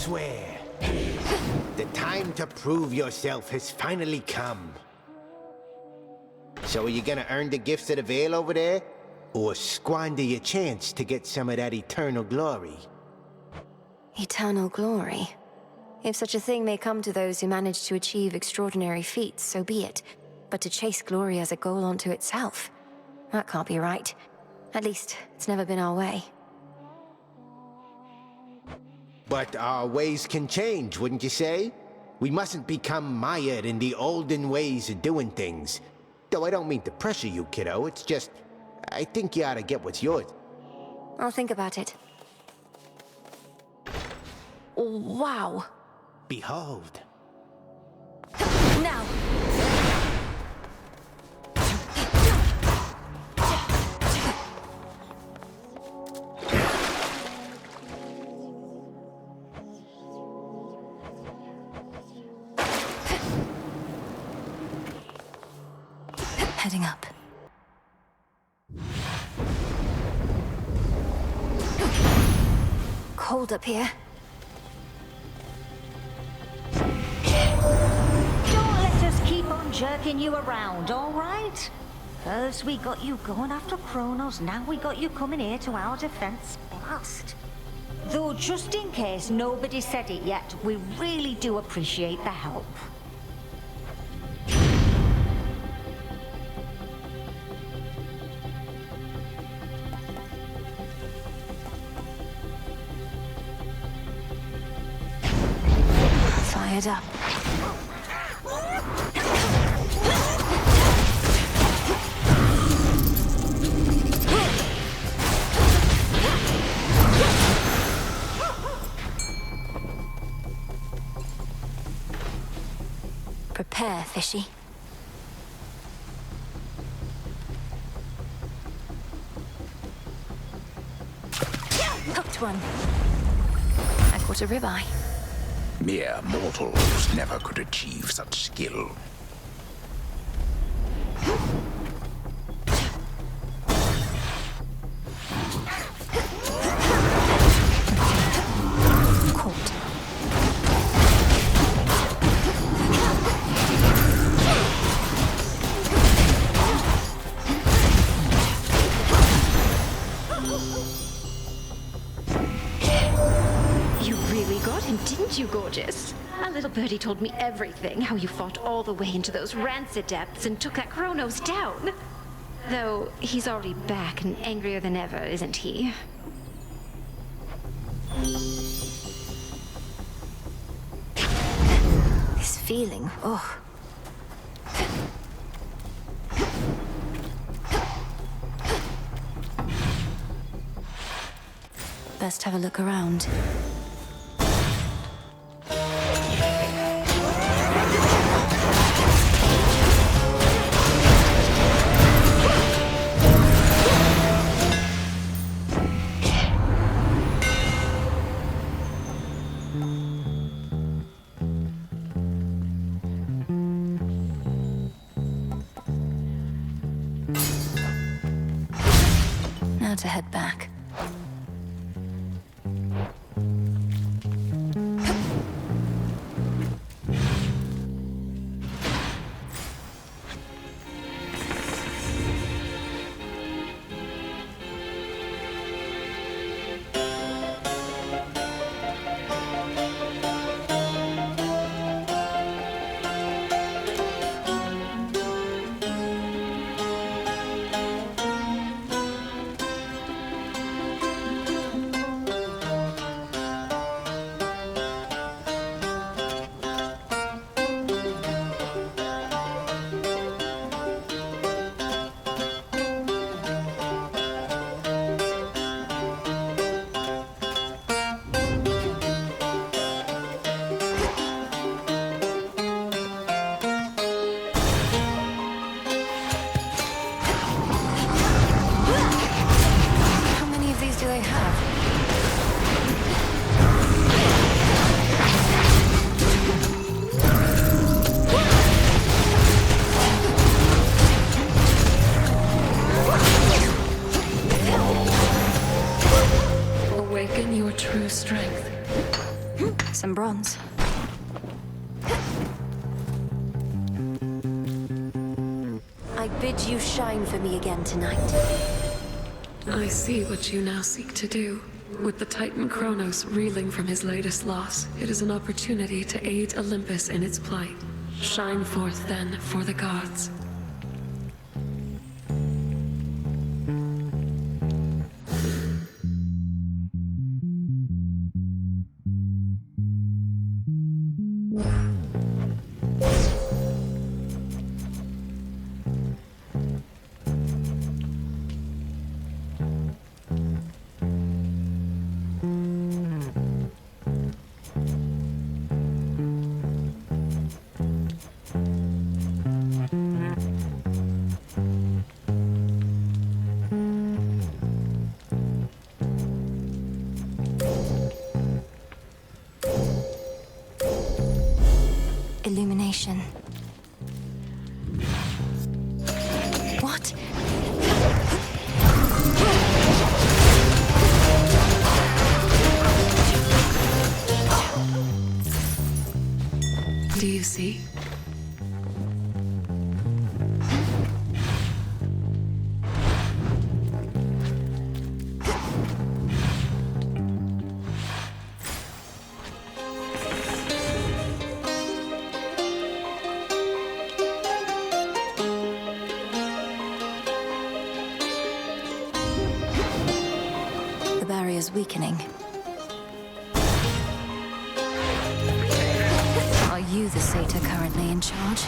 swear. The time to prove yourself has finally come. So are you gonna earn the gifts of the veil over there? Or squander your chance to get some of that eternal glory? Eternal glory? If such a thing may come to those who manage to achieve extraordinary feats, so be it. But to chase glory as a goal unto itself, that can't be right. At least, it's never been our way. But our ways can change, wouldn't you say? We mustn't become mired in the olden ways of doing things. Though I don't mean to pressure you, kiddo. It's just, I think you ought to get what's yours. I'll think about it. Wow. Behold. Now! Heading up. Cold up here. Don't let us keep on jerking you around, all right? First we got you going after Kronos, now we got you coming here to our defense. Blast. Though just in case nobody said it yet, we really do appreciate the help. Fired up. Prepare, fishy. Hooked one. I caught a ribeye. Mere mortals never could achieve such skill. Caught. You really got him, didn't you, gorgeous? A little birdie told me everything, how you fought all the way into those rancid depths and took that Kronos down. Though he's already back and angrier than ever, isn't he? This feeling, oh. Best have a look around. Now to head back. Awaken your true strength. Some bronze. I bid you shine for me again tonight. I see what you now seek to do. With the Titan Kronos reeling from his latest loss, it is an opportunity to aid Olympus in its plight. Shine forth then for the gods. Illumination. What? Do you see? The barrier's weakening. Are you the satyr currently in charge?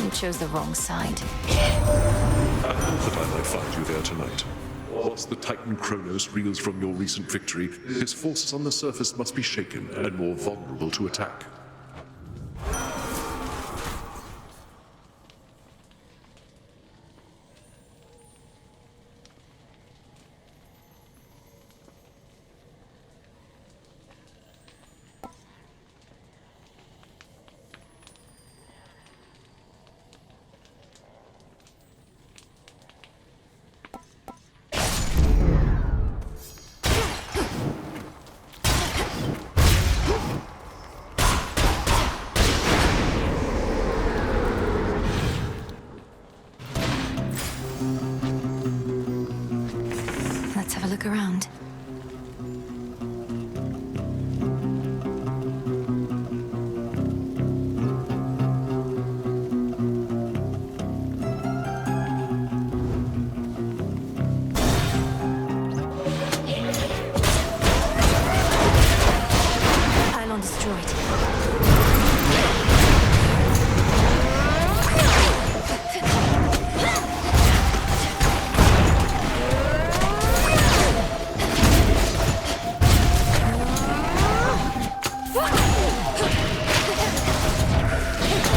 You chose the wrong side. I hope that I might find you there tonight. Whilst the Titan Kronos reels from your recent victory, his forces on the surface must be shaken and more vulnerable to attack. Let's have a look around. Pylon destroyed.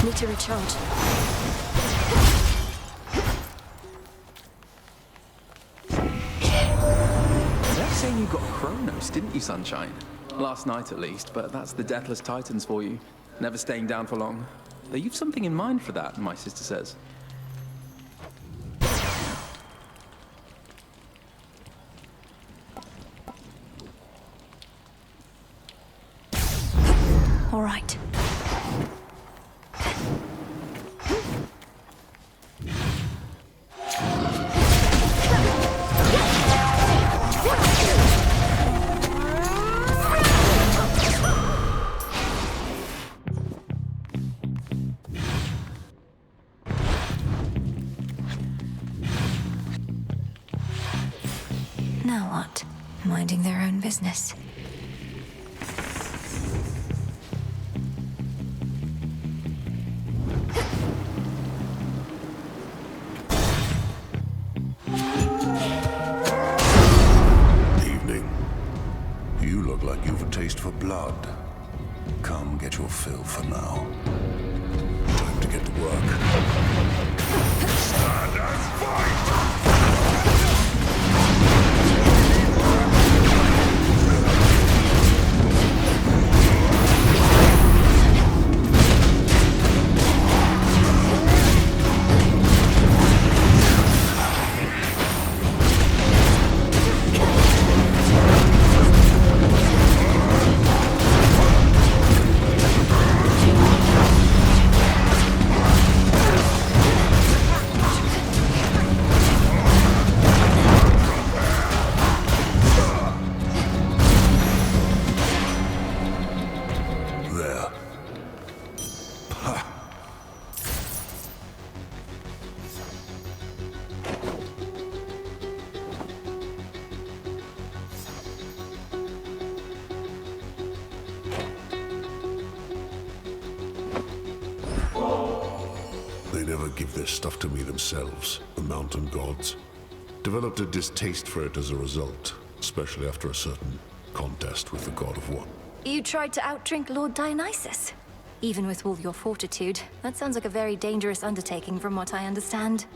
Need to recharge. That's saying you got Kronos, didn't you, Sunshine? Last night at least, but that's the Deathless Titans for you. Never staying down for long. Though you've something in mind for that, my sister says. All right. Now what? Minding their own business. Evening. You look like you've a taste for blood. Come get your fill for now. Time to get to work. Stand and fight! They never give their stuff to me themselves, the mountain gods. Developed a distaste for it as a result, especially after a certain contest with the god of war. You tried to outdrink Lord Dionysus? Even with all your fortitude, that sounds like a very dangerous undertaking from what I understand.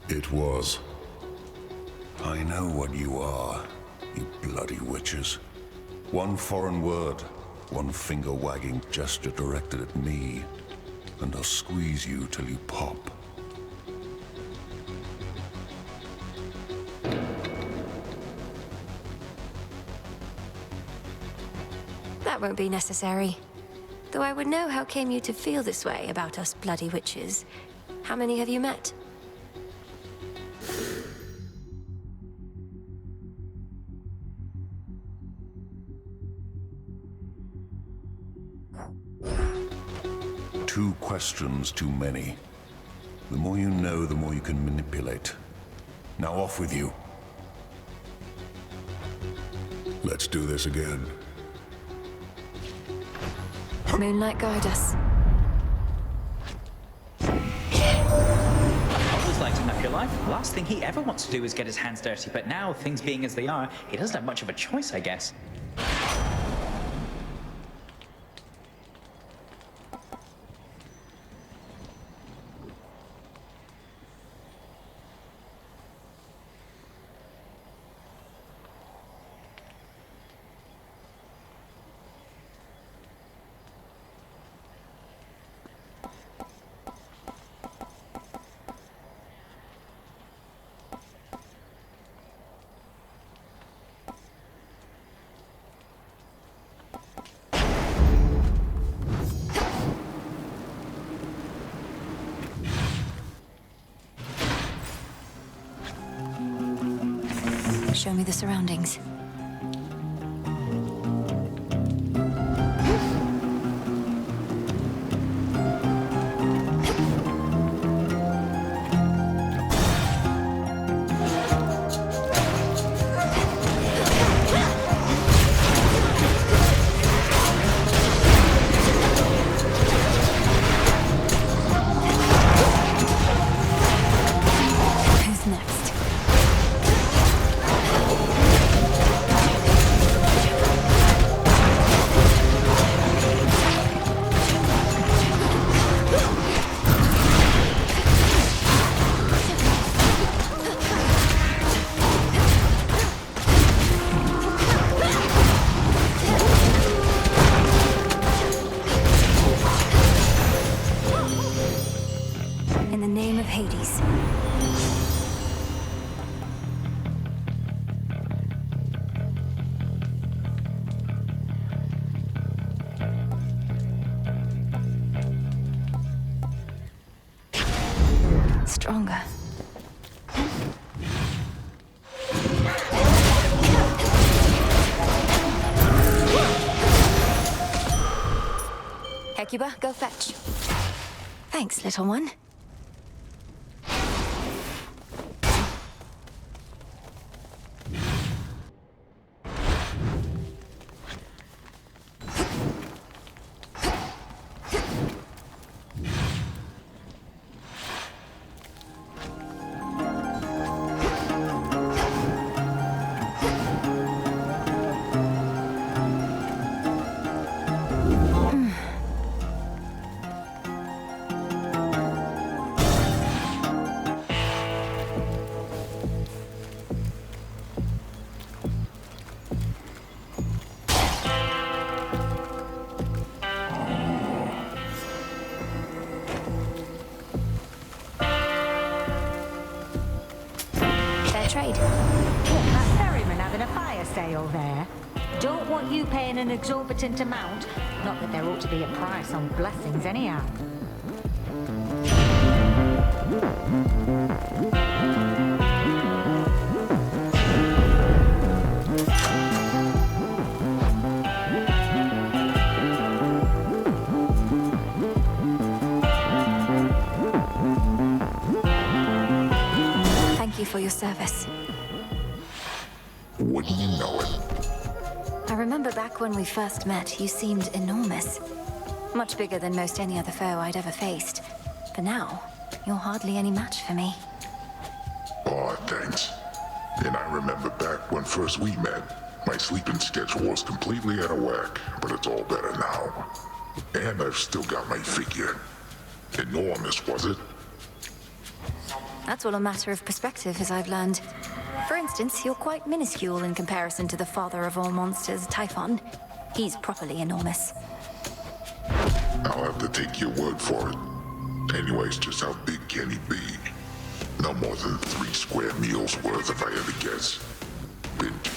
It was. I know what you are, you bloody witches. One foreign word, one finger-wagging gesture directed at me, and I'll squeeze you till you pop. That won't be necessary. Though I would know how came you to feel this way about us bloody witches. How many have you met? Two questions too many. The more you know, the more you can manipulate. Now off with you. Let's do this again. Moonlight guide us. Always lighting up your life. Last thing he ever wants to do is get his hands dirty, but now, things being as they are, he doesn't have much of a choice, I guess. Show me the surroundings. Who's next? In the name of Hades. Stronger. Hecuba, go fetch. Thanks, little one. Trade. That ferryman having a fire sale there. Don't want you paying an exorbitant amount. Not that there ought to be a price on blessings anyhow. Thank you for your service. Wouldn't you know it? I remember back when we first met, you seemed enormous. Much bigger than most any other foe I'd ever faced. For now, you're hardly any match for me. Aw, thanks. And I remember back when first we met, my sleeping schedule was completely out of whack, but it's all better now. And I've still got my figure. Enormous, was it? That's all a matter of perspective, as I've learned. For instance, you're quite minuscule in comparison to the father of all monsters, Typhon. He's properly enormous. I'll have to take your word for it. Anyways, just how big can he be? No more than 3 square meals worth if I had to guess. Pinch.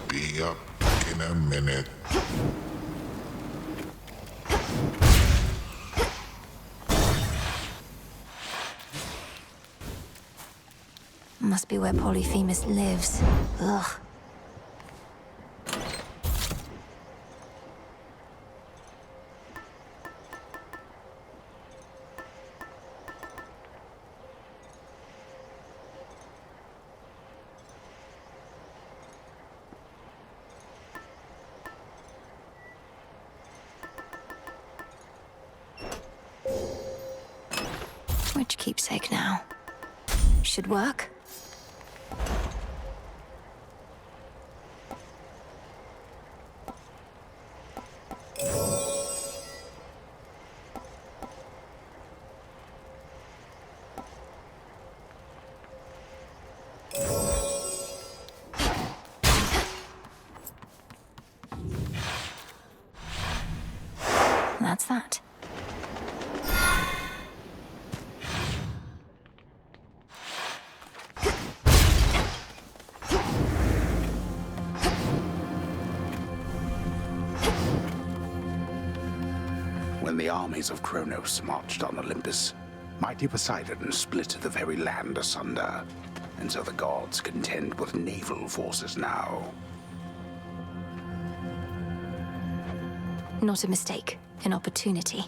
Be up in a minute. Must be where Polyphemus lives. Ugh. Which keepsake now? Should work. That's that. When the armies of Kronos marched on Olympus, mighty Poseidon split the very land asunder, and so the gods contend with naval forces now. Not a mistake, an opportunity.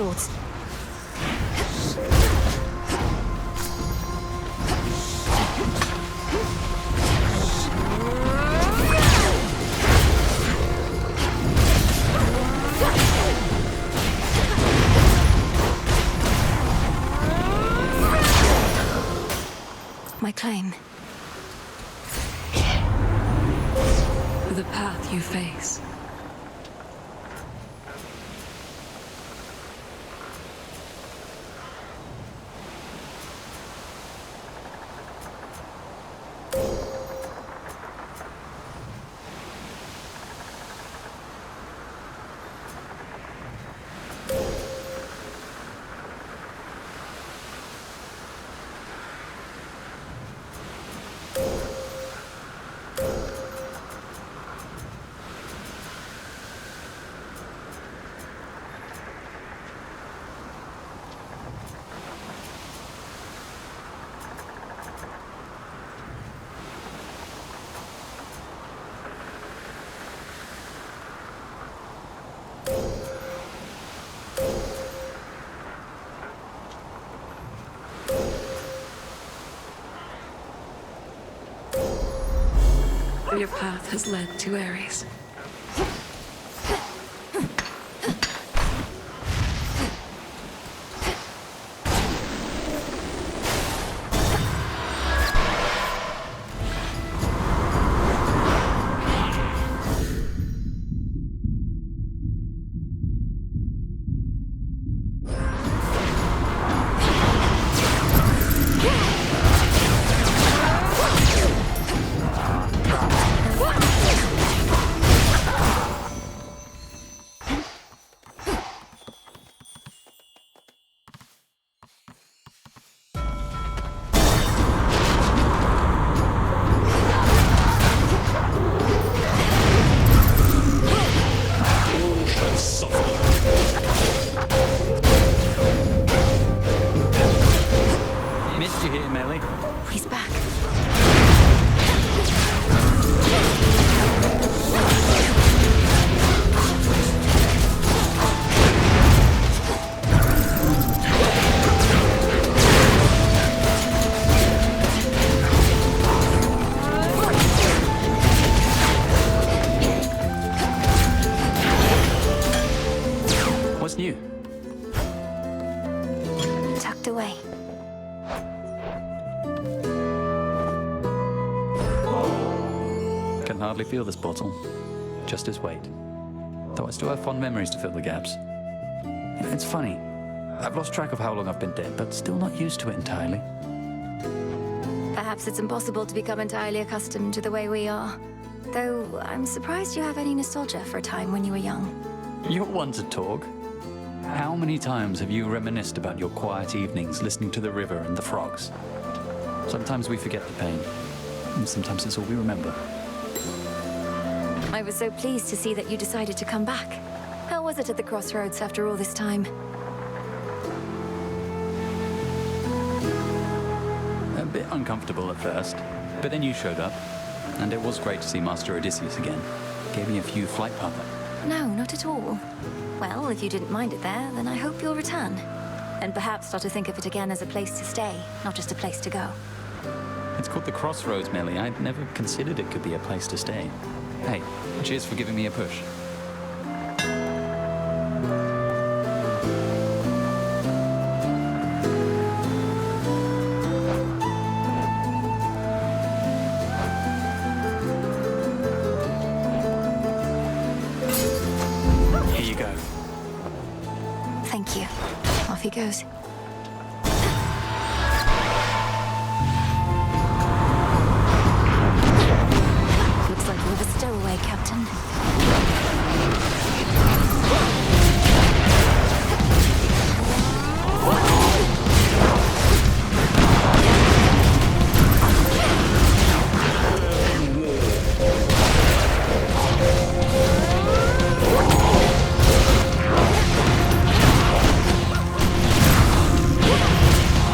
swords. My claim. The path you face. Your path has led to Ares. Missed you here, Melly. He's back. What's new? Tucked away. Can hardly feel this bottle. Just his weight. Though I still have fond memories to fill the gaps. You know, it's funny. I've lost track of how long I've been dead, but still not used to it entirely. Perhaps it's impossible to become entirely accustomed to the way we are. Though I'm surprised you have any nostalgia for a time when you were young. You're one to talk. How many times have you reminisced about your quiet evenings listening to the river and the frogs? Sometimes we forget the pain, and sometimes it's all we remember. I was so pleased to see that you decided to come back. How was it at the crossroads after all this time? A bit uncomfortable at first, but then you showed up, and it was great to see Master Odysseus again. Gave me a few flight path. No, not at all. Well, if you didn't mind it there, then I hope you'll return. And perhaps start to think of it again as a place to stay, not just a place to go. It's called the Crossroads, Millie. I'd never considered it could be a place to stay. Hey, cheers for giving me a push. Here you go. Thank you. Off he goes. Looks like we're the stowaway, Captain.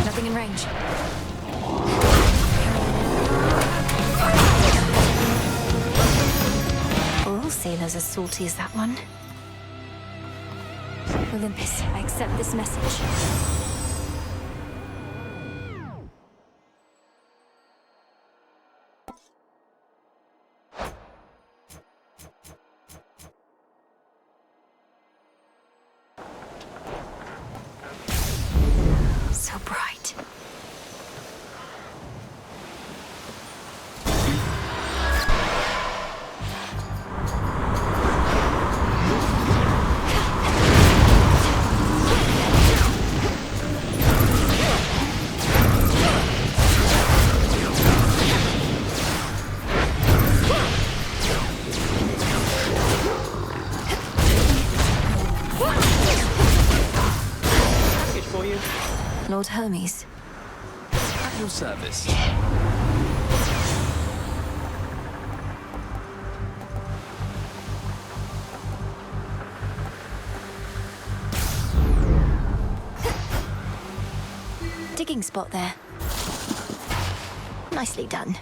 Nothing in range. Are all sailors as salty as that one? Olympus, I accept this message. So bright. Lord Hermes. At your service. Digging spot there. Nicely done.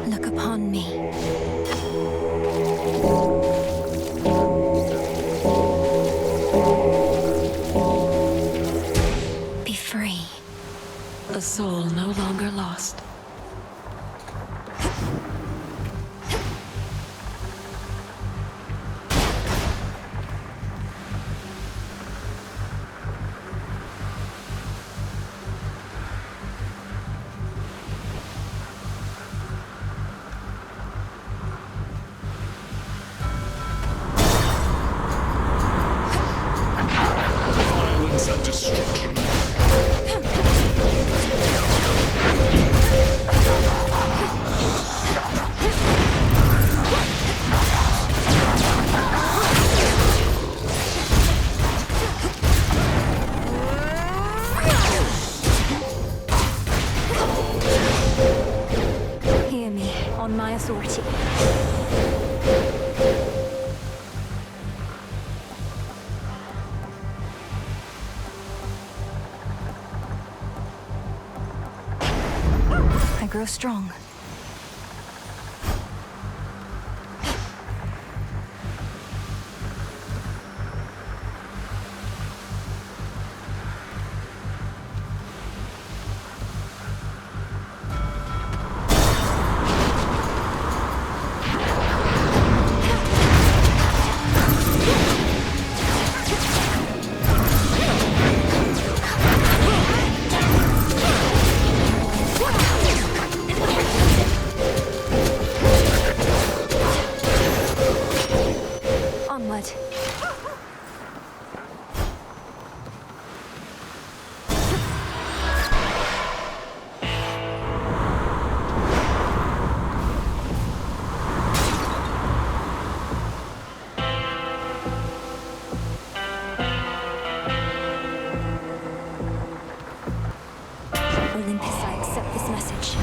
Look upon me. Be free. A soul no longer lost. Violence and destruction. Hear me, on my authority. I grow strong. Onward. Olympus, I accept this message.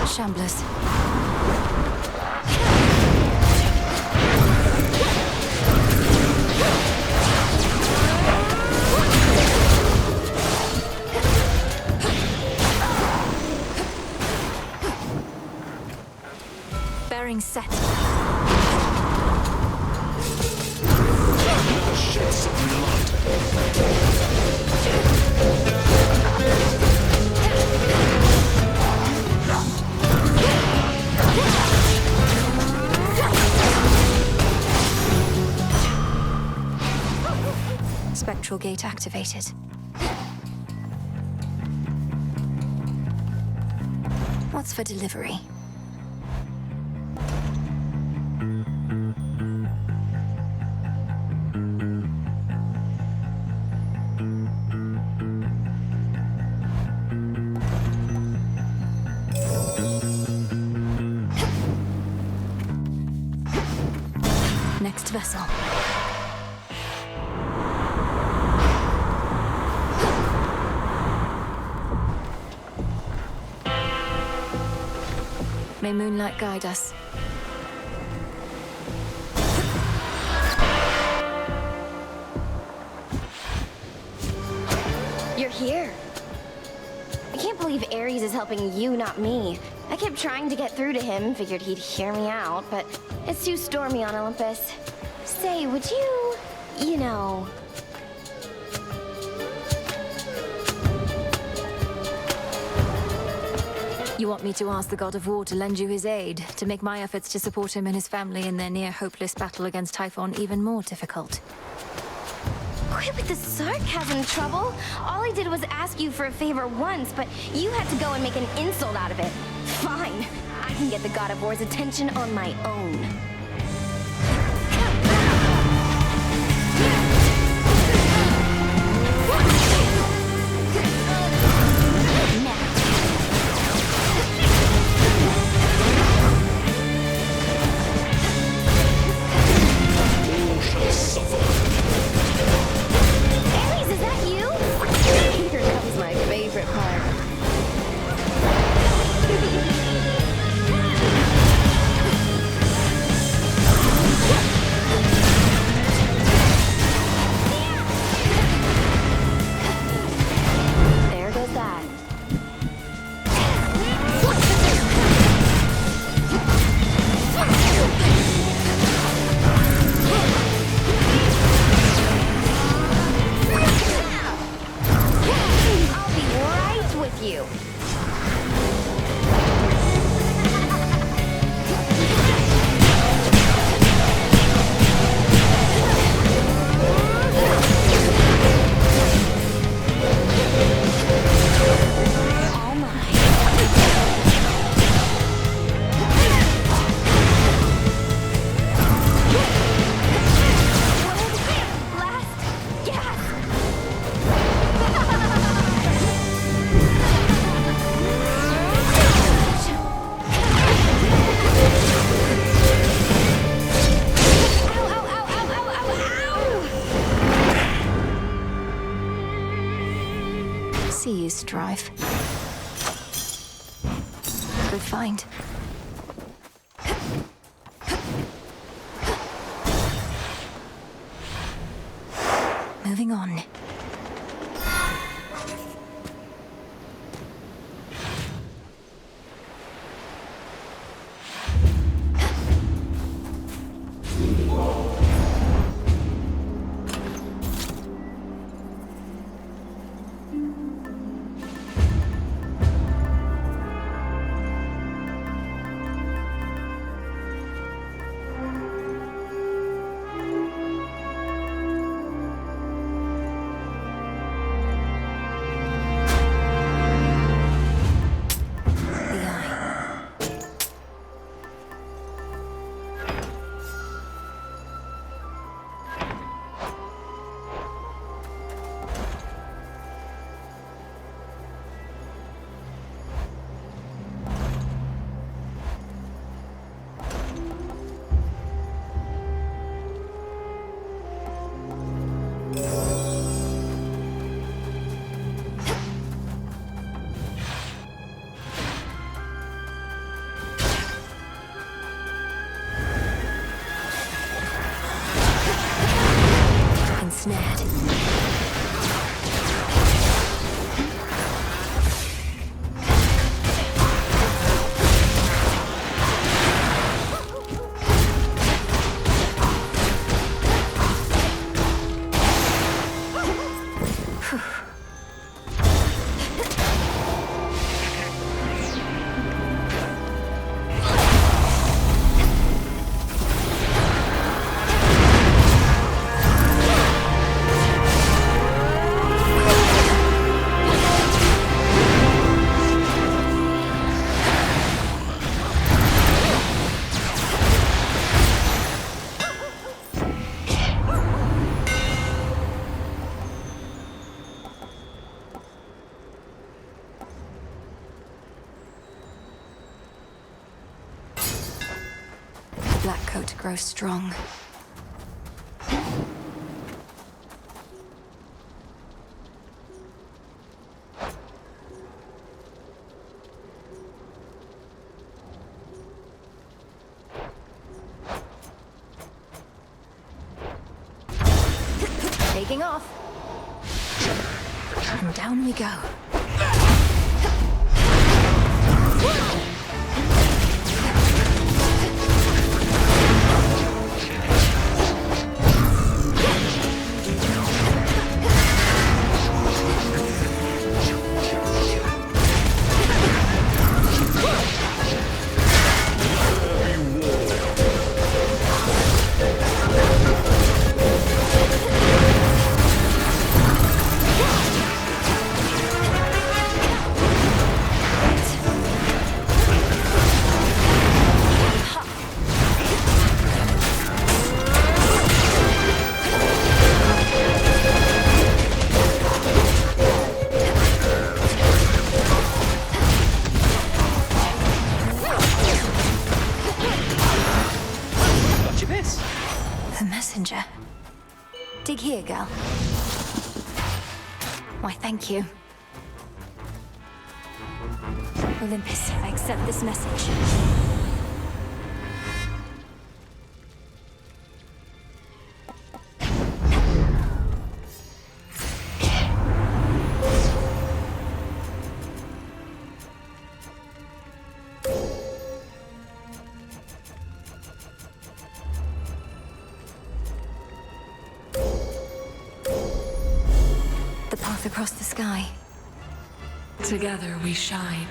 Shamblers. Bearing set. Shed some blood. Spectral gate activated. What's for delivery? Next vessel. May moonlight guide us. You're here. I can't believe Ares is helping you, not me. I kept trying to get through to him, figured he'd hear me out, but it's too stormy on Olympus. Say, would you know... You want me to ask the god of war to lend you his aid, to make my efforts to support him and his family in their near-hopeless battle against Typhon even more difficult? Quit with the sarcasm, Trouble. All I did was ask you for a favor once, but you had to go and make an insult out of it. Fine. I can get the god of war's attention on my own. Strive. Good find. Moving on. Black coat grows strong. Taking off. And down we go. Dig here, girl. Why, thank you. Olympus, I accept this message. Across the sky. Together we shine.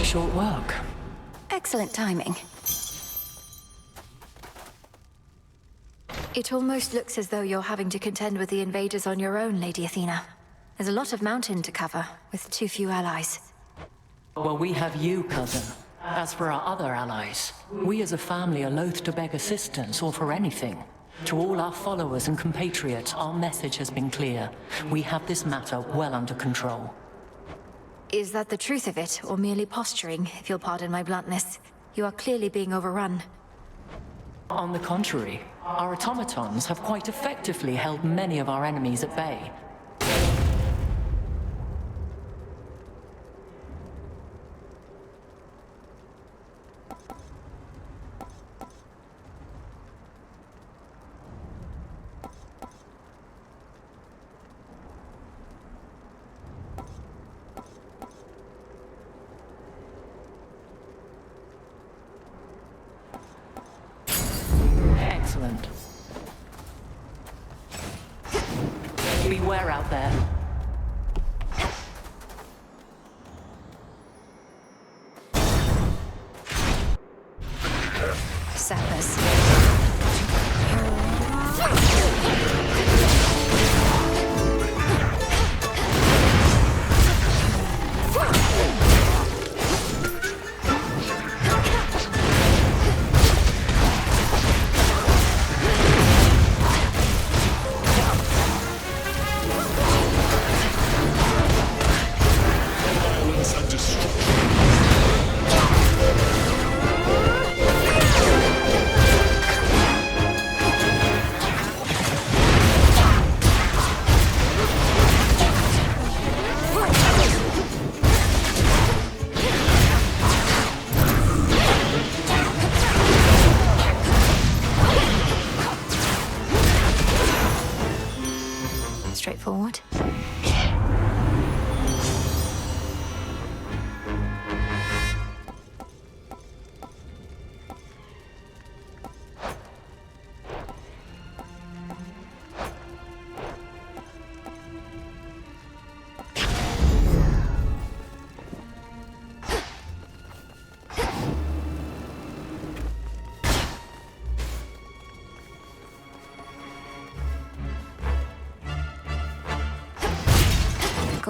Short work. Excellent timing. It almost looks as though you're having to contend with the invaders on your own, Lady Athena. There's a lot of mountain to cover, with too few allies. Well, we have you, cousin. As for our other allies, we as a family are loath to beg assistance or for anything. To all our followers and compatriots, our message has been clear. We have this matter well under control. Is that the truth of it, or merely posturing, if you'll pardon my bluntness? You are clearly being overrun. On the contrary, our automatons have quite effectively held many of our enemies at bay. Excellent. Beware out there. Sappers.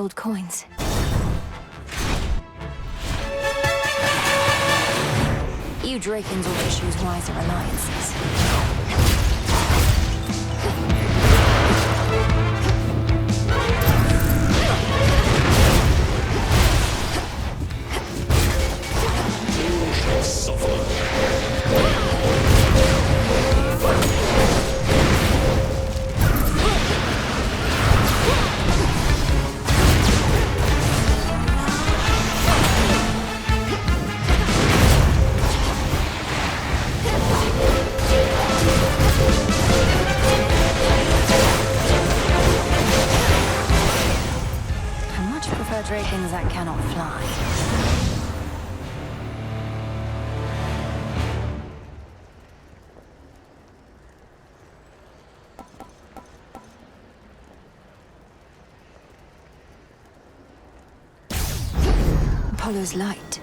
gold coins. You Drakens ought to choose wiser alliances. You shall suffer. Drakens that cannot fly. Apollo's light.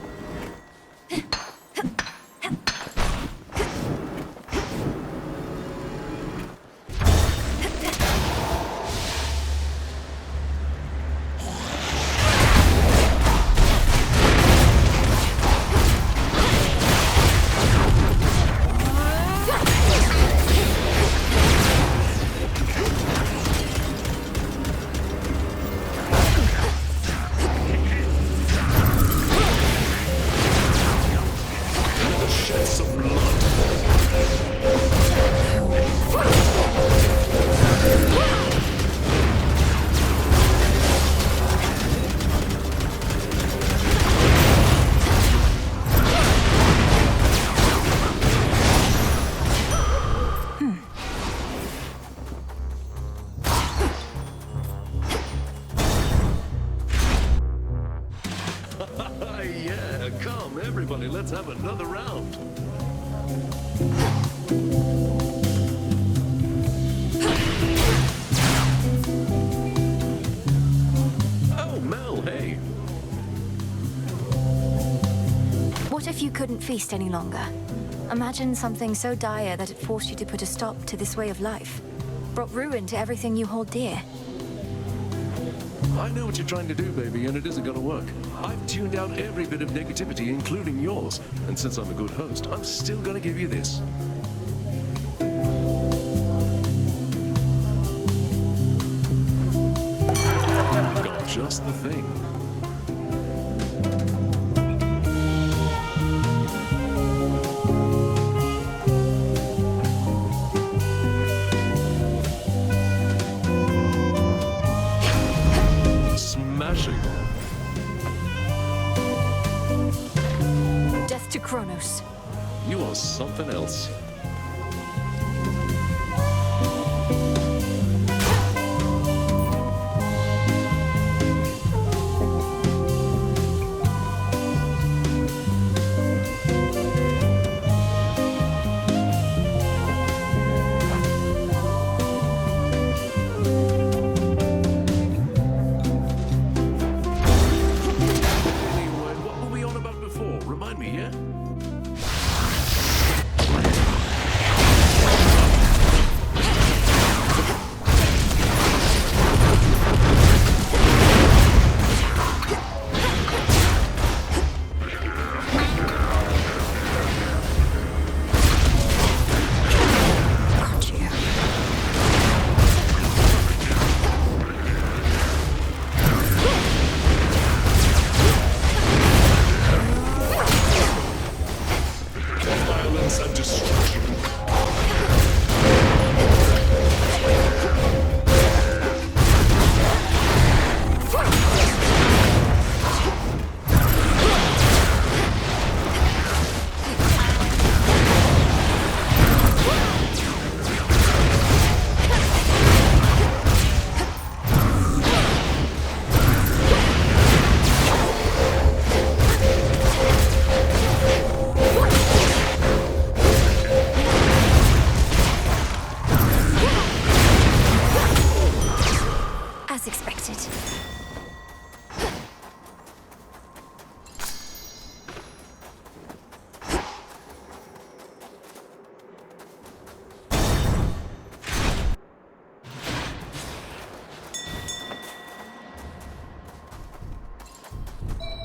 Yeah, come, everybody, let's have another round. Oh, Mel, hey. What if you couldn't feast any longer? Imagine something so dire that it forced you to put a stop to this way of life. Brought ruin to everything you hold dear. I know what you're trying to do, baby, and it isn't gonna work. I've tuned out every bit of negativity, including yours. And since I'm a good host, I'm still gonna give you this. I've got just the thing. Smashing. Death to Kronos. You are something else. Remind me, yeah?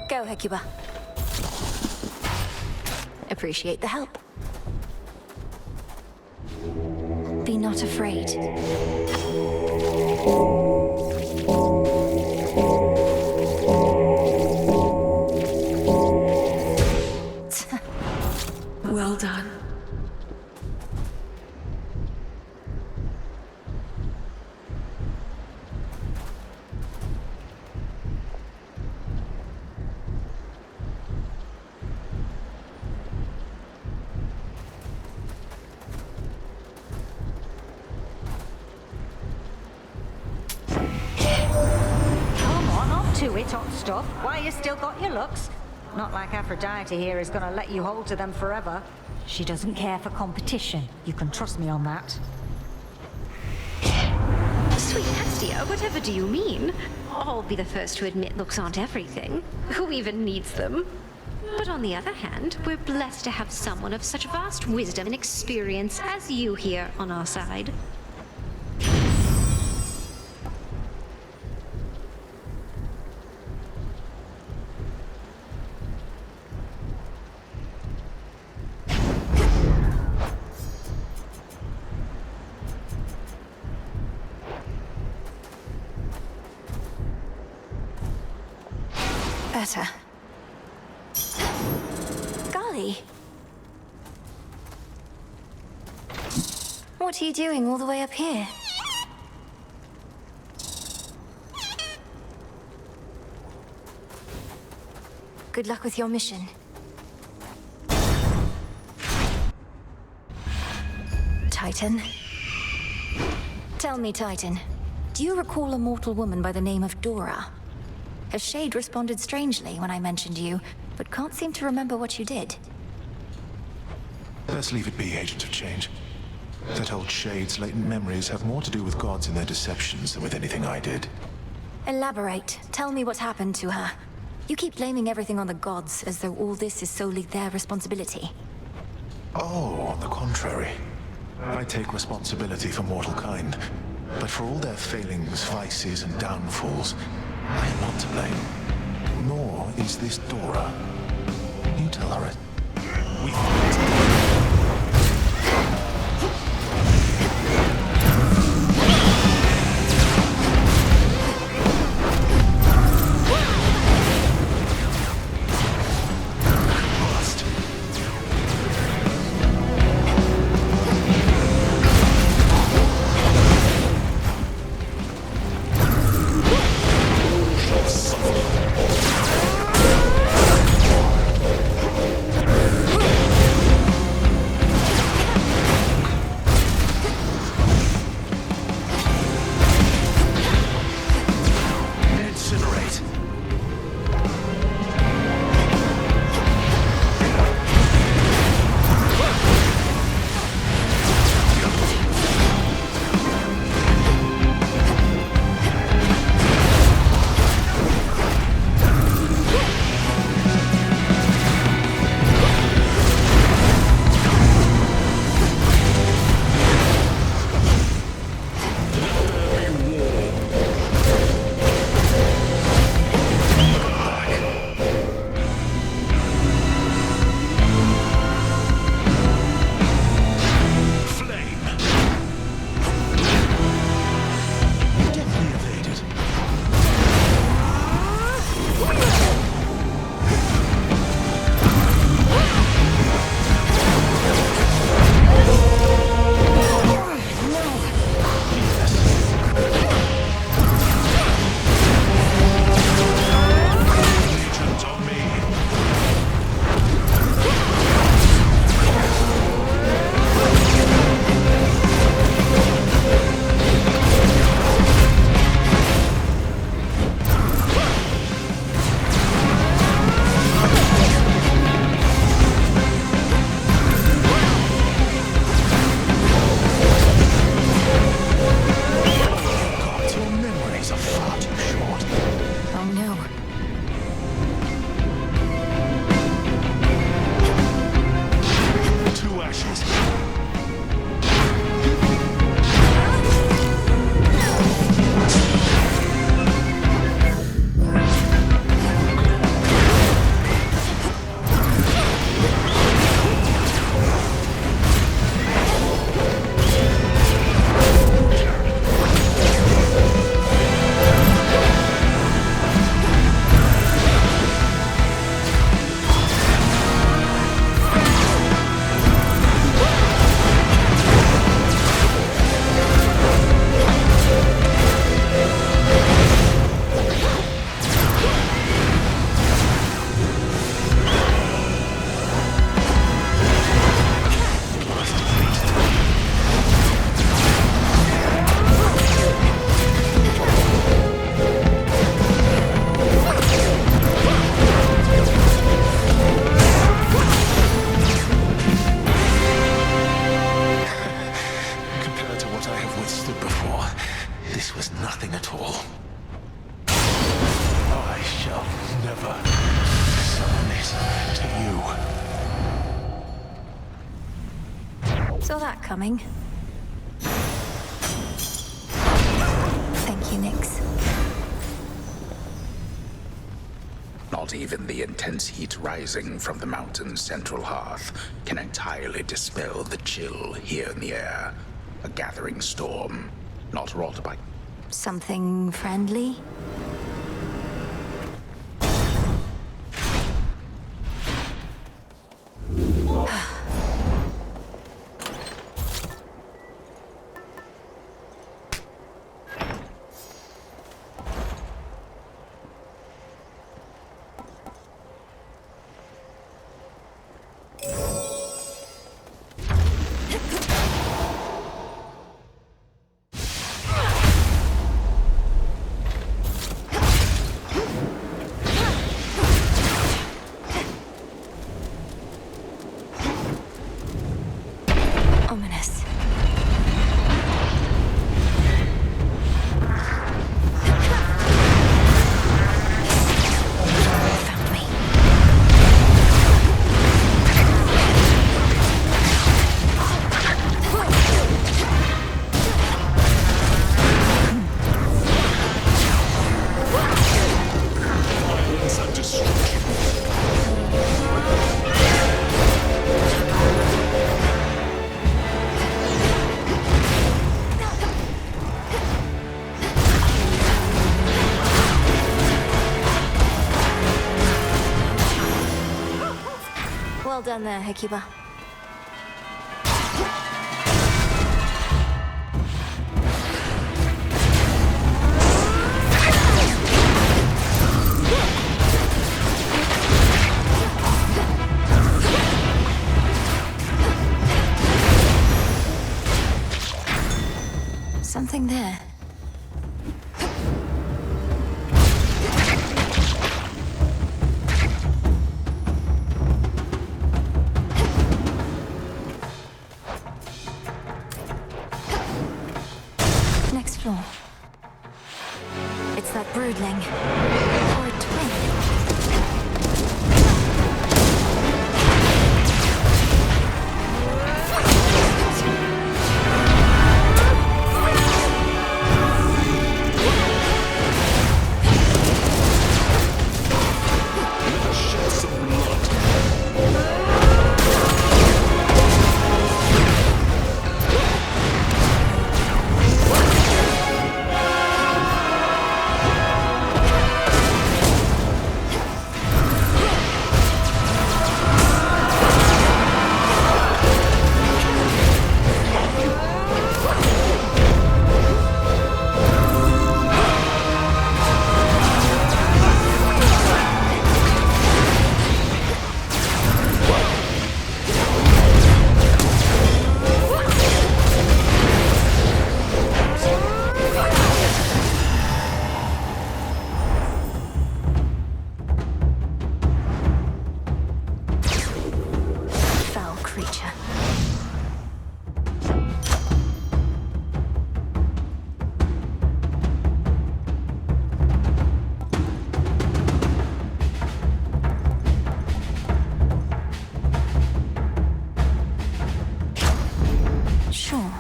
Go, Hecuba. Appreciate the help. Be not afraid. Well done. To it, hot stuff. Why, you still got your looks. Not like Aphrodite here is gonna let you hold to them forever. She doesn't care for competition. You can trust me on that. Sweet Hestia, whatever do you mean? I'll be the first to admit looks aren't everything. Who even needs them? But on the other hand, we're blessed to have someone of such vast wisdom and experience as you here on our side. Better. Golly. What are you doing all the way up here? Good luck with your mission. Titan. Tell me, Titan, do you recall a mortal woman by the name of Dora? Her shade responded strangely when I mentioned you, but can't seem to remember what you did. Let's leave it be, Agent of Change. That old shade's latent memories have more to do with gods and their deceptions than with anything I did. Elaborate. Tell me what happened to her. You keep blaming everything on the gods, as though all this is solely their responsibility. Oh, on the contrary. I take responsibility for mortal kind, but for all their failings, vices, and downfalls, I am not to blame. Nor is this Dora. You tell her it. We fight. Saw that coming. Thank you, Nix. Not even the intense heat rising from the mountain's central hearth can entirely dispel the chill here in the air. A gathering storm, not wrought by... Something friendly? Ominous. Found me. Violence and destruction. Well done there, Hekiba. Something there. Next floor. It's that broodling. Or a twin. Let us shed some blood. Foul creature. Sure.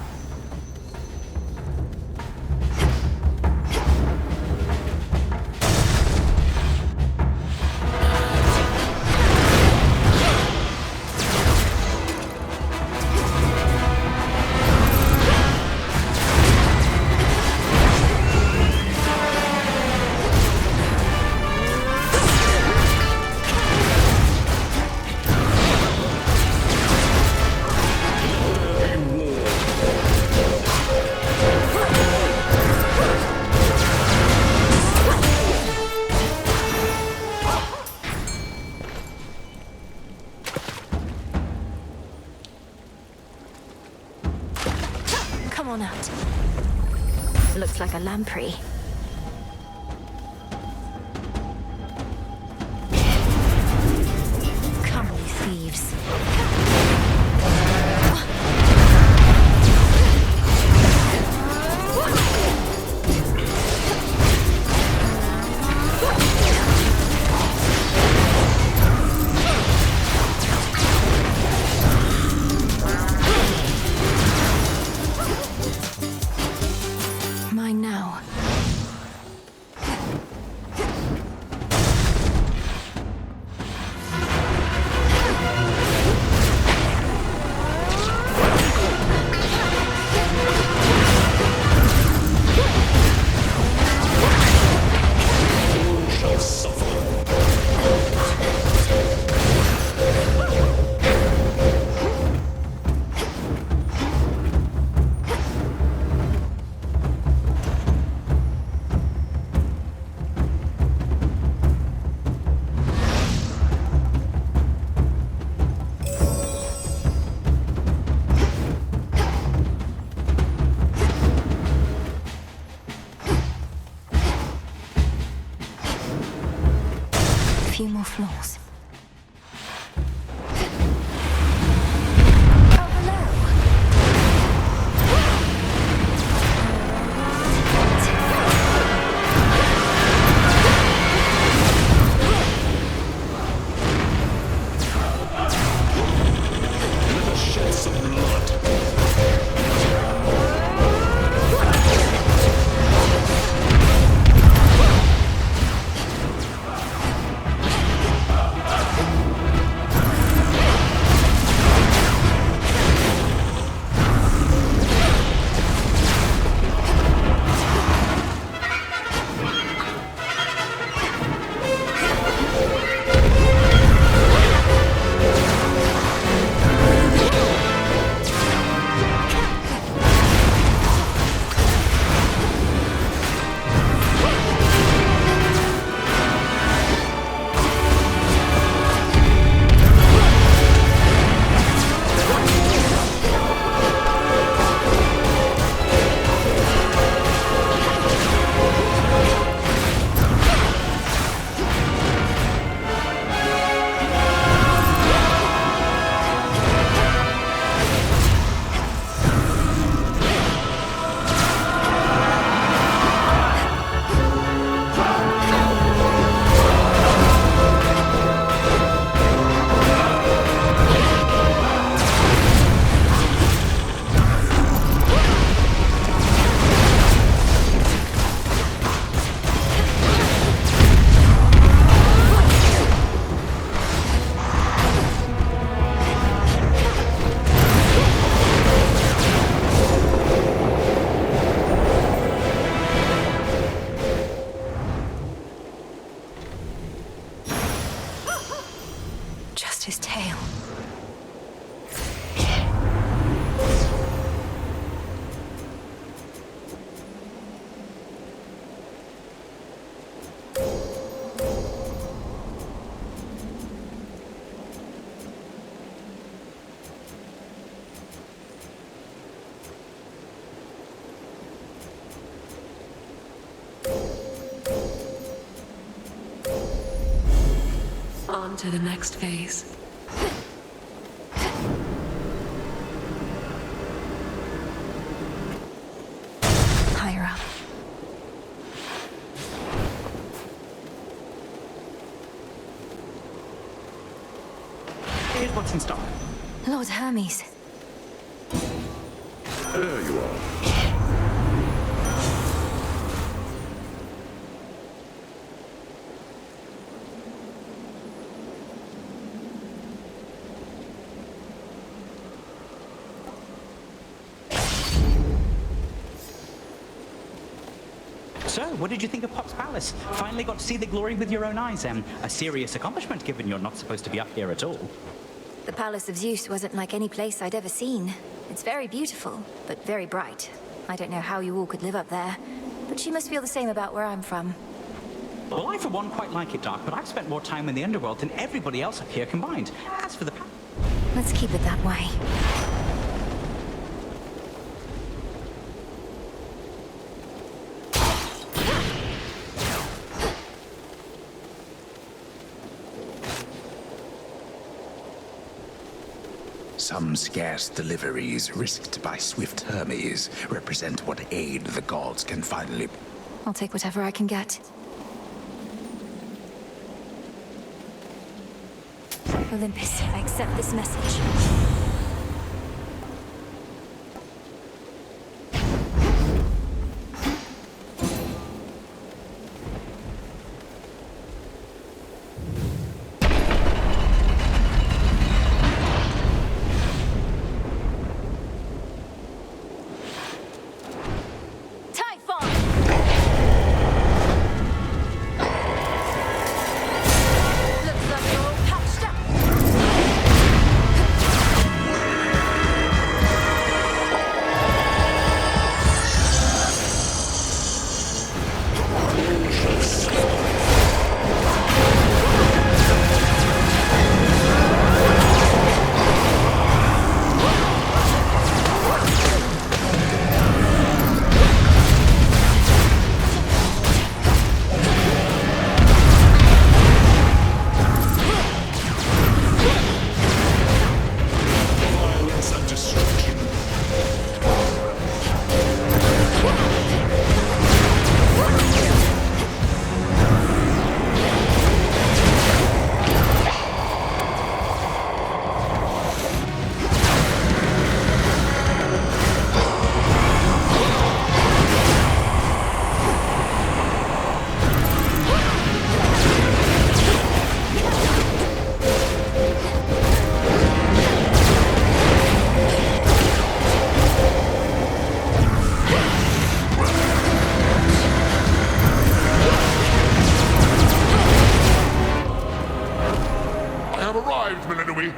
Come on out. Looks like a lamprey. Come, you thieves. lost his tail. On to the next phase. Higher up. Here's what's in stock. Lord Hermes. There you are. So, what did you think of Pop's Palace? Finally got to see the glory with your own eyes. A serious accomplishment, given you're not supposed to be up here at all. The Palace of Zeus wasn't like any place I'd ever seen. It's very beautiful, but very bright. I don't know how you all could live up there, but you must feel the same about where I'm from. Well, I for one quite like it, Doc, but I've spent more time in the underworld than everybody else up here combined. As for the Let's keep it that way. Some scarce deliveries risked by swift Hermes represent what aid the gods can finally... I'll take whatever I can get. Olympus, I accept this message.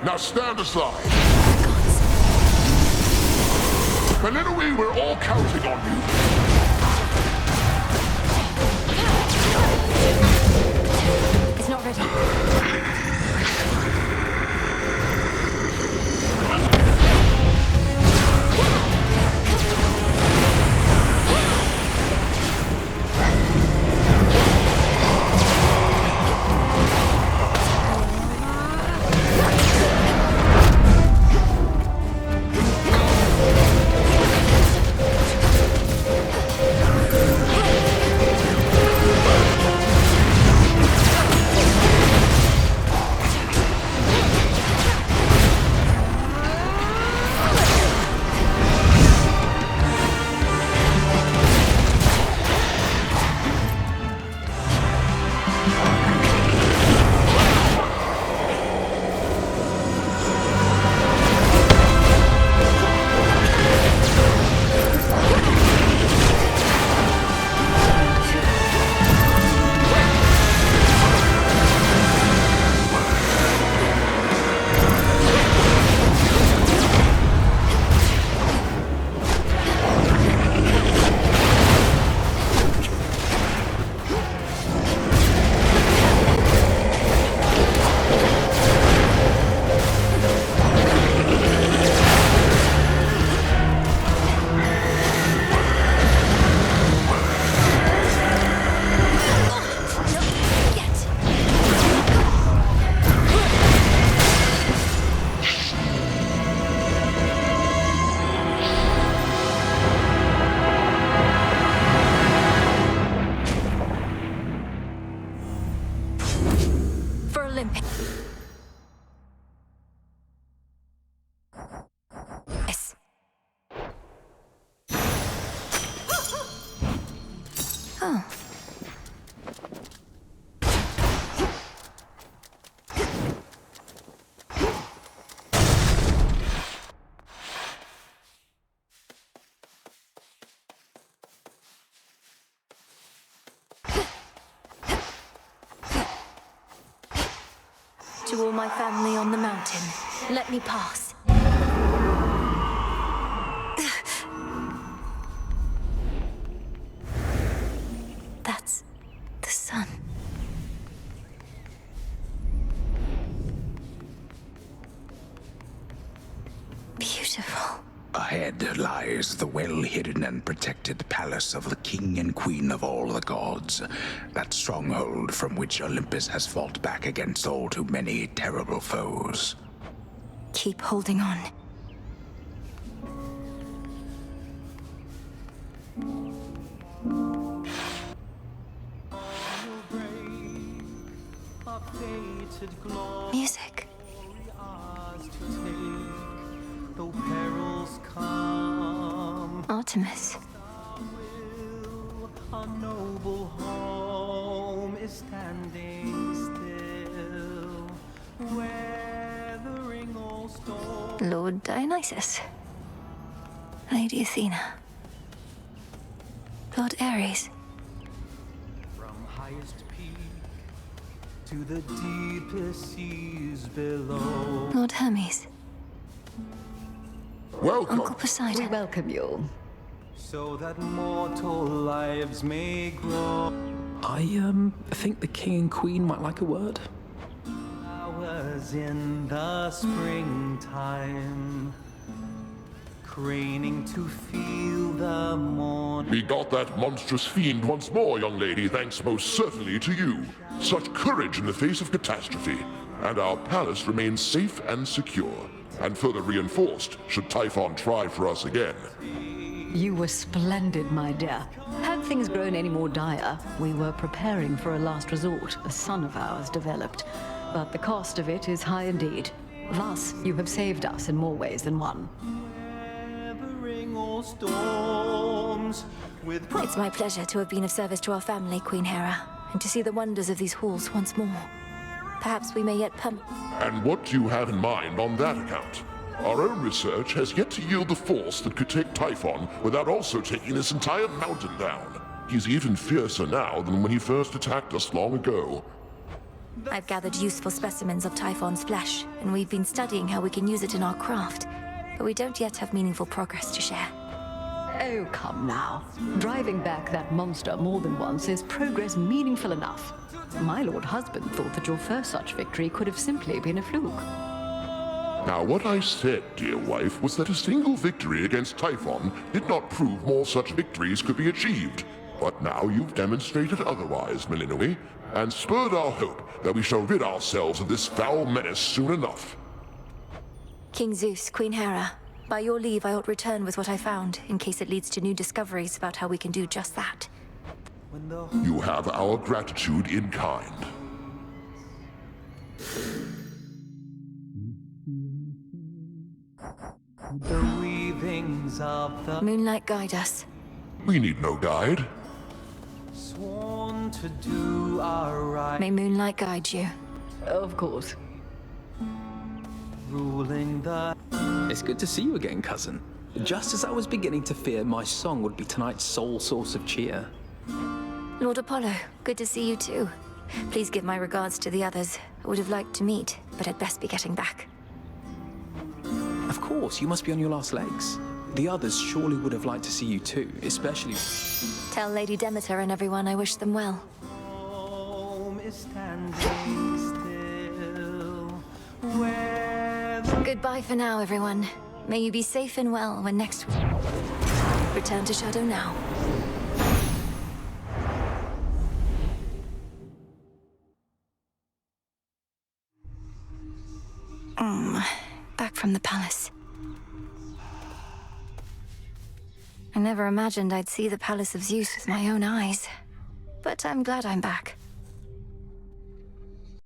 Now stand aside. Melinoe, we're all counting on you. It's not ready. Oh. To all my family on the mountain, let me pass. That's the sun. Beautiful. Ahead lies the well-hidden and protected palace of the king and queen of all the gods, that stronghold from which Olympus has fought back against all too many terrible foes. Keep holding on. Music. Artemis. Our noble home is standing still, weathering all storms. Lord Dionysus. Lady Athena. Lord Ares. From highest peak to the deepest seas below. Lord Hermes. Welcome. Uncle Poseidon. We welcome you. So that mortal lives may grow. I think the king and queen might like a word. Flowers in the springtime, craning to feel the morn. We got that monstrous fiend once more, young lady, thanks most certainly to you. Such courage in the face of catastrophe. And our palace remains safe and secure, and further reinforced should Typhon try for us again. You were splendid, my dear. Had things grown any more dire, we were preparing for a last resort a son of ours developed. But the cost of it is high indeed. Thus, you have saved us in more ways than one. It's my pleasure to have been of service to our family, Queen Hera, and to see the wonders of these halls once more. Perhaps we may yet And what do you have in mind on that account? Our own research has yet to yield the force that could take Typhon without also taking this entire mountain down. He's even fiercer now than when he first attacked us long ago. I've gathered useful specimens of Typhon's flesh, and we've been studying how we can use it in our craft. But we don't yet have meaningful progress to share. Oh, come now. Driving back that monster more than once is progress meaningful enough. My lord husband thought that your first such victory could have simply been a fluke. Now, what I said, dear wife, was that a single victory against Typhon did not prove more such victories could be achieved. But now you've demonstrated otherwise, Melinoi, and spurred our hope that we shall rid ourselves of this foul menace soon enough. King Zeus, Queen Hera, by your leave I ought return with what I found, in case it leads to new discoveries about how we can do just that. You have our gratitude in kind. The weavings of the Moonlight guide us. We need no guide. Sworn to do our right. May moonlight guide you. Of course. Ruling the... It's good to see you again, cousin. Just as I was beginning to fear my song would be tonight's sole source of cheer. Lord Apollo, good to see you too. Please give my regards to the others. I would have liked to meet, but I'd best be getting back. Of course, you must be on your last legs. The others surely would have liked to see you too, especially... Tell Lady Demeter and everyone I wish them well. home is standing still. Goodbye for now, everyone. May you be safe and well when next... Return to Shadow now. Back from the palace. I never imagined I'd see the Palace of Zeus with my own eyes. But I'm glad I'm back.